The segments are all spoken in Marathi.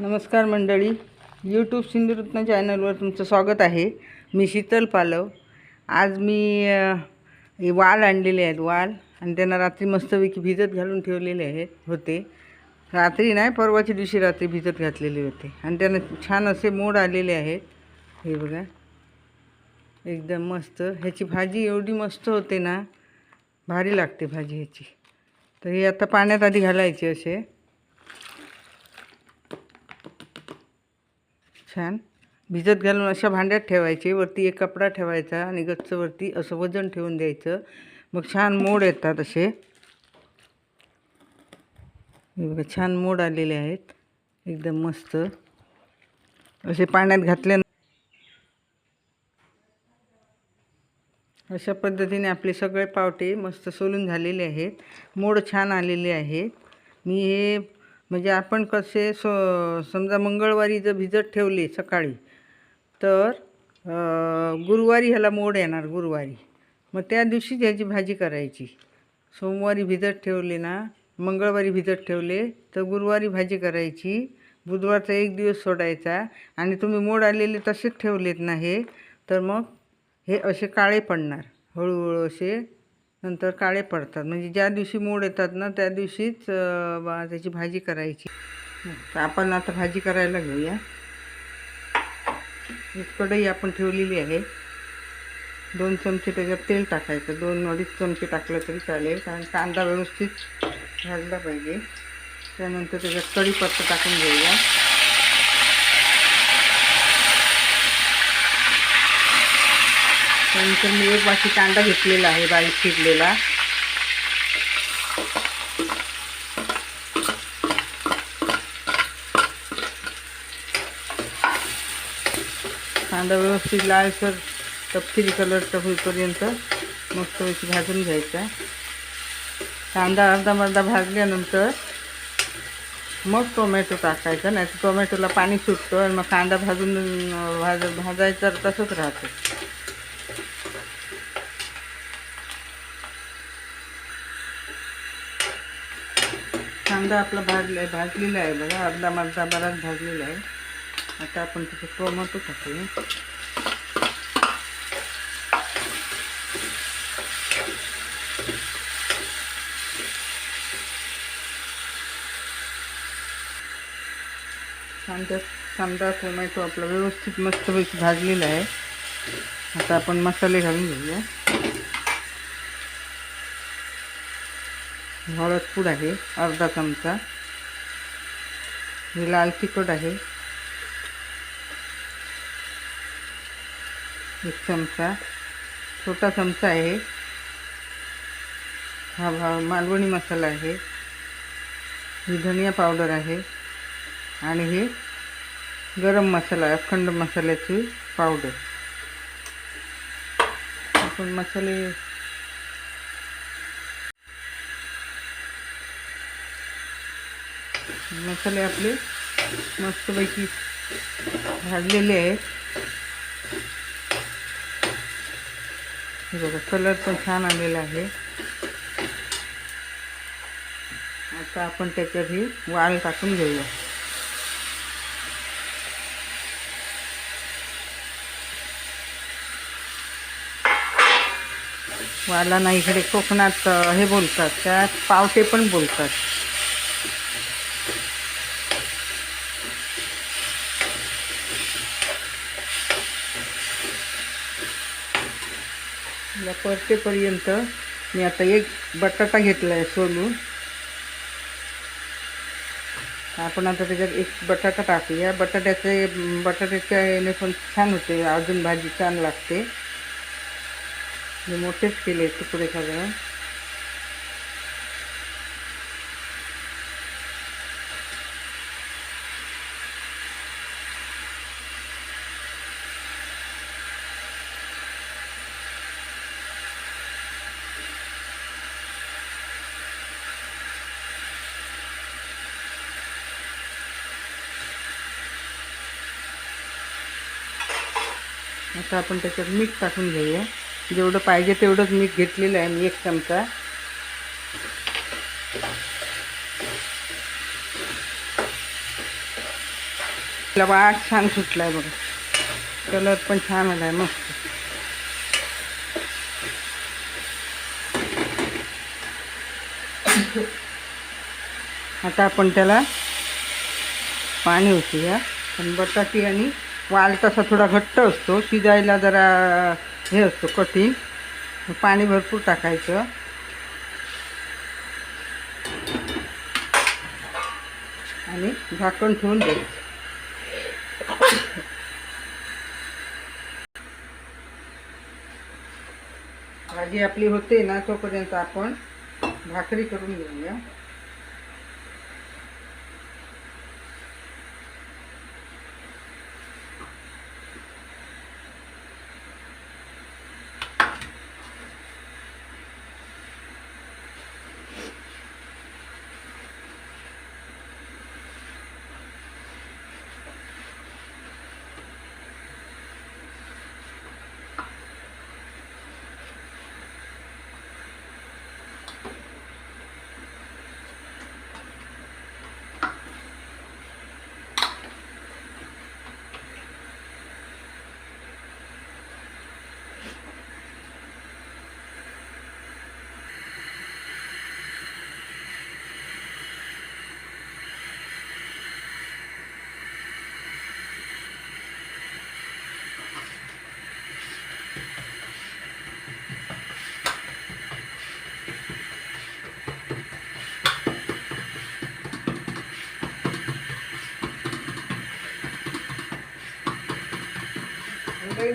नमस्कार मंडळी, यूट्यूब सिंधुरत्न चॅनलवर तुमचं स्वागत आहे। मी शीतल पालव। आज मी हे वाल आणलेले आहेत, वाल, आणि त्यांना रात्री मस्तपैकी भिजत घालून ठेवलेले होते। रात्री नाही, परवाच्या दिवशी रात्री भिजत घातलेले होते आणि त्यांना छान असे मोड आलेले आहेत। हे बघा, एकदम मस्त। ह्याची भाजी एवढी मस्त होते ना, भारी लागते भाजी ह्याची। तर हे आता पाण्यात आधी घालायचे असे छान भिजत घालून अशा भांड्यात ठेवायचे। वरती एक कपडा ठेवायचा आणि गच्च वरती असं वजन ठेवून द्यायचं। मग छान मोड येतात असे। हे बघा, छान मोड आलेले आहेत, एकदम मस्त। असे पाण्यात घातल्या अशा पद्धतीने आपले सगळे पावटे मस्त सोलून झालेले आहेत, मोड छान आलेले आहेत। मी हे म्हणजे आपण कसे समजा मंगळवारी जर भिजत ठेवले सकाळी, तर गुरुवारी ह्याला मोड येणार गुरुवारी। मग त्या दिवशी ह्याची भाजी करायची। सोमवारी भिजत ठेवले ना, मंगळवारी भिजत ठेवले तर गुरुवारी भाजी करायची। बुधवारचा एक दिवस सोडायचा आणि तुम्ही मोड आलेले तसेच ठेवलेत ना हे, तर मग हे असे काळे पडणार, हळूहळू असे नंतर काळे पडतात। म्हणजे ज्या दिवशी मोड येतात ना, त्या दिवशीच त्याची भाजी करायची। तर आपण आता भाजी करायला घेऊया। एक कढई आपण ठेवलेली आहे। 2 चमचे त्याच्यात तेल टाकायचं। 2-2.5 चमचे टाकलं तरी चालेल, कारण कांदा व्यवस्थित भाजला पाहिजे। त्यानंतर त्याच्यात कढीपत्ता टाकून घेऊया। त्यानंतर मी एक वाटी कांदा घेतलेला आहे, बारीक चिरलेला। कांदा व्यवस्थित लालसर तपकिरी कलरचा होईपर्यंत मस्तपैकी भाजून घ्यायचा। कांदा अर्धा भाजल्यानंतर मग टोमॅटो टाकायचा, नाही तर टोमॅटोला पाणी सुटतं आणि मग कांदा भाजायचा तसंच राहतं। कांदा आपला भाजलेला आहे बघा, अर्धा बराच भाजलेला आहे। आता आपण तिथे टोमॅटो टाकूया। कांदा टोमॅटो आपला व्यवस्थित मस्तपैकी भाजलेला आहे। आता आपण मसाले घालून घेऊया। हळद पूड आहे अर्धा चमचा, हे लाल तिखट आहे 1 चमचा, छोटा चमचा आहे हा मालवणी मसाला आहे, ही धनिया पावडर आहे, आणि हे गरम मसाला, अखंड मसाल्याची पावडर। आपण मसाले आपले मस्तपैकी भाजलेले आहेत। हे बघा, कलर पण छान आलेला आहे। आता आपण त्याच्यात ही वाल टाकून घेऊया। वालांना इकडे कोकणात हे बोलतात, त्यात पावटे पण बोलतात। या परतेपर्यंत मी आता एक बटाटा घेतला आहे सोलून। आपण आता त्याच्यात एक बटाटा टाकूया। बटाट्याच्या याने पण छान होते, अजून भाजी छान लागते। मी मोठेच केले तुकडे साधारण। आता आपण त्याच्यात मीठ टाकून घेऊया। जेवढं पाहिजे तेवढंच मीठ घेतलेलं आहे मी, 1 चमचा। तिला वाट छान सुटलाय बघा, कलर पण छान आलाय मस्त. आता आपण त्याला पाणी ओतूया. पण बटाटी आणि वाल तसा थोडा घट्ट असतो, शिजायला जरा हे असतो कठीण. पाणी भरपूर टाकायचं आणि झाकण ठेवून द्यायचं. भाजी आपली होते ना, तोपर्यंत आपण भाकरी करून घेऊया.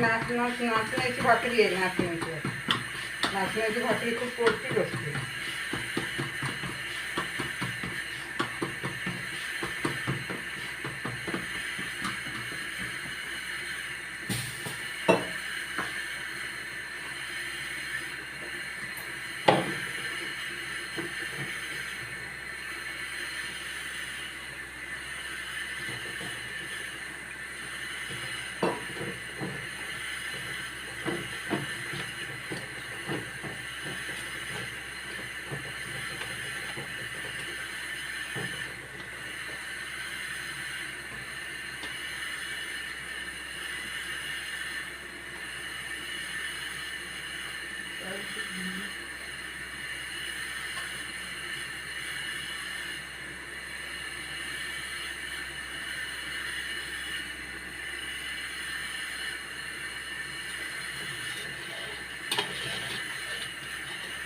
नाचण्याची भाकरी आहे. नाचण्याची भाकरी खूप पौष्टिक असते.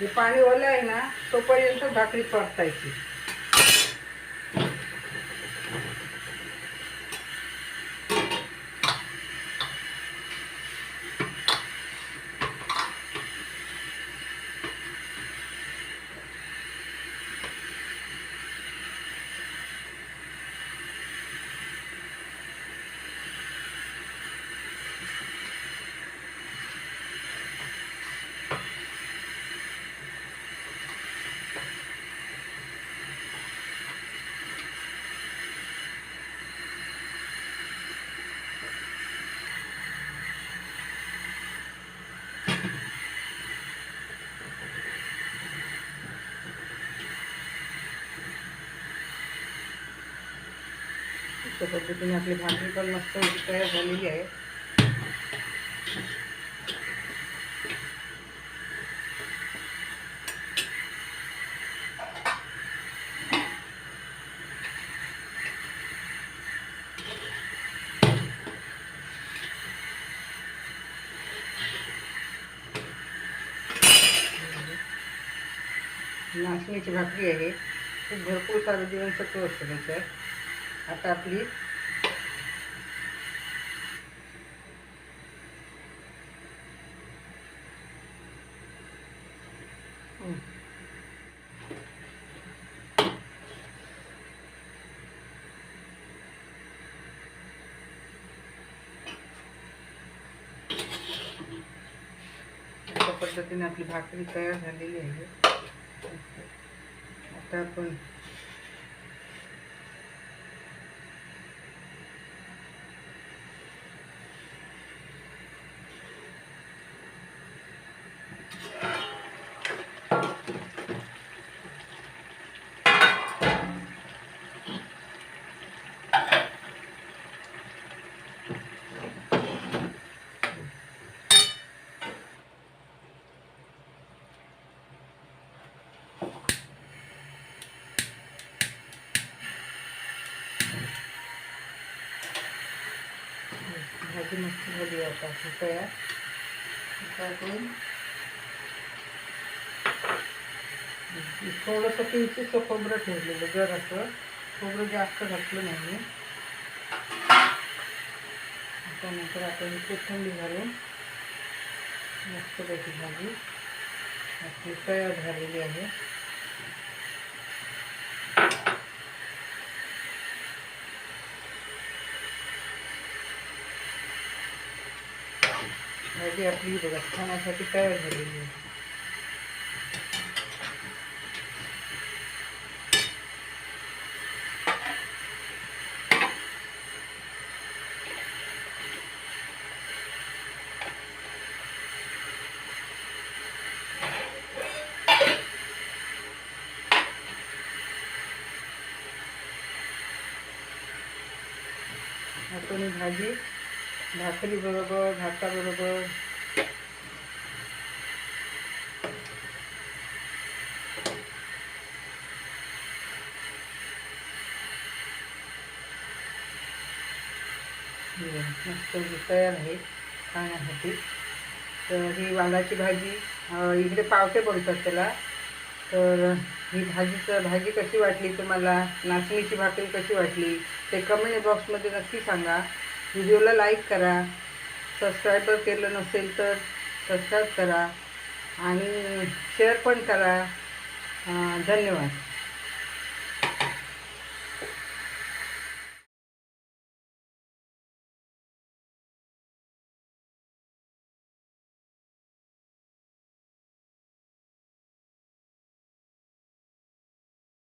हे पाणी ओलं आहे ना, तोपर्यंत भाकरी परतायची. अशा पद्धतीने आपली भाकरी पण मस्त तयार झालेली आहे. नाचणीची भाकरी आहे, खूप भरपूर सारं जीवनसत्व असतं त्याच्यात. आता आपली अशा पद्धतीने आपली भाकरी तयार झालेली आहे. आता आपण पावटी मस्त झाली आता तयार. टाकून थोडंसं किंचितचं खोबरं ठेवलेलं, जरासं खोबरं जास्त घातलं नाही. त्यानंतर आपण कोथिंबीर घालून मस्तपैकी भाजी आपली तयार झालेली आहे. भाजी आपली बघा खाण्यासाठी तयार झालेली आहे. आपण भाजी भाकरी बरोबर, भाताबरोबर मस्त तयार आहे खाण्यासाठी. तर ही वालाची भाजी, इकडे पावटे बोलतात त्याला. तर ही भाजी कशी वाटली तुम्हाला, नाचणीची भाकरी कशी वाटली ते कमेंट बॉक्समध्ये नक्की सांगा. व्हिडिओला लाईक करा, सबस्क्राईबर केलं नसेल तर सबस्क्राईब करा आणि शेअर पण करा. धन्यवाद.